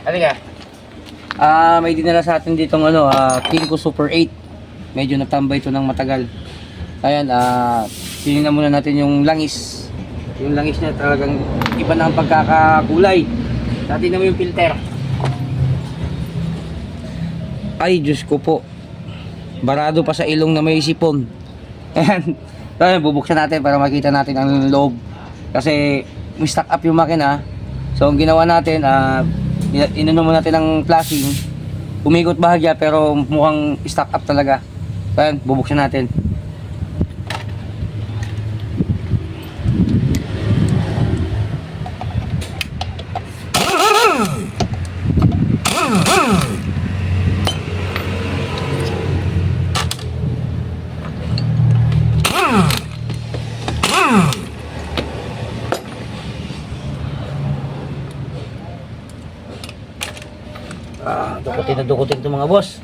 Halika. May dinala sa atin ditong Kingko Super 8. Medyo natambay ito ng matagal. Ayan, tinignan muna natin yung langis. Yung langis niya talagang iba na ang pagkakakulay. Natin naman yung filter. Ay, Diyos ko po. Barado pa sa ilong na may sipon. Ayan. Ayan, bubuksan natin para makita natin ang loob. Kasi may stock up yung makina. So, ang ginawa natin, inano mo natin ng flashing. Umikot bahagya pero mukhang stock up talaga. Ayan, bubuksan natin. Dukutin na dukutin ito mga boss.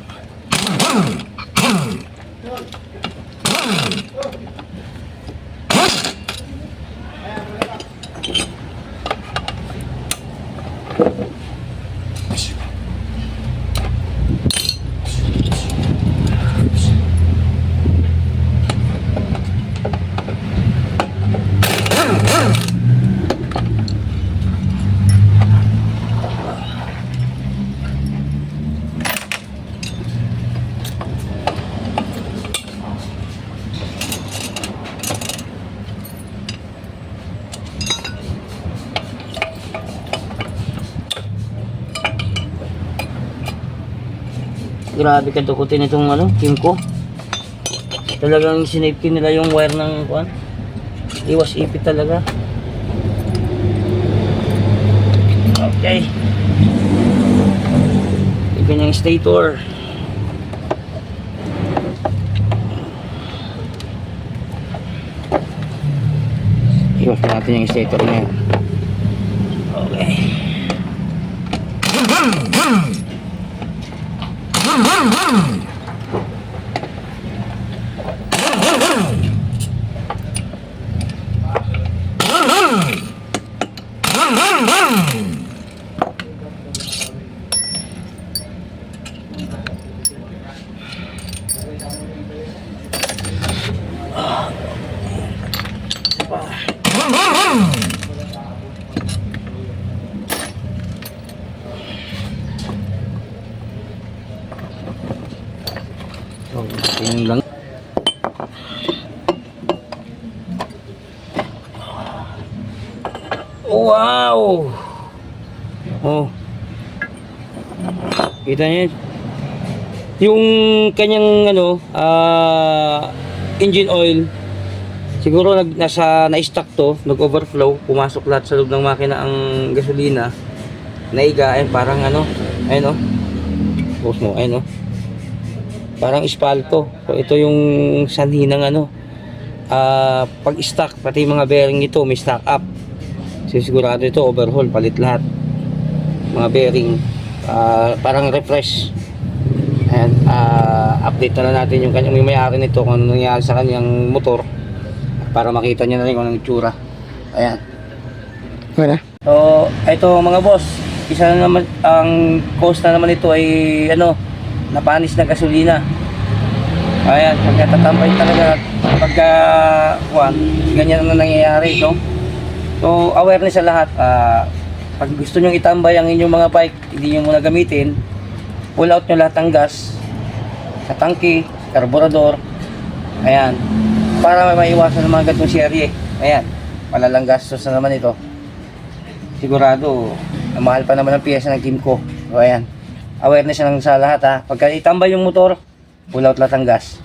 Grabe kadukutin itong Kingko. Talagang sinafety nila yung wire ng kuan. Iwas ipit talaga. Okay. Ito yung stator. Iwas natin yung stator na yan. Okay. Yung lang. Oh, wow. Oh. Kita niyo yung kanyang engine oil. Siguro na-stock to, nag-overflow, pumasok lahat sa loob ng makina ang gasolina. Naiga, parang ayun oh. Post mo, ayun oh. Parang espalto. So ito yung sanhi ng pag-stock, pati mga bearing nito may stock up. Sigurado ito overhaul, palit lahat. Mga bearing parang refresh. Ayan, update na lang natin yung kanyang may-ari nito kung ano nangyari sa kanyang motor para makita niya na rin kung anong itsura. Ayan. Wala. So, ito mga boss, isa na naman ang cost na naman ito ay napanis na gasolina. Ayan, pagkatatambay talaga pagka ganyan na nangyayari ito. So, awareness sa lahat. Pag gusto nyo itambay ang inyong mga bike, hindi nyo muna gamitin, pull out nyo lahat ng gas sa tangke, karburador. Ayan, para maiwasan ng mga gatong serye. Ayan, malalang gastos na naman ito. Sigurado, mahal pa naman ang piyesa ng Kingko. So, ayan, awareness lang sa lahat ha. Pagka itambay yung motor, pull out lahat ng gas.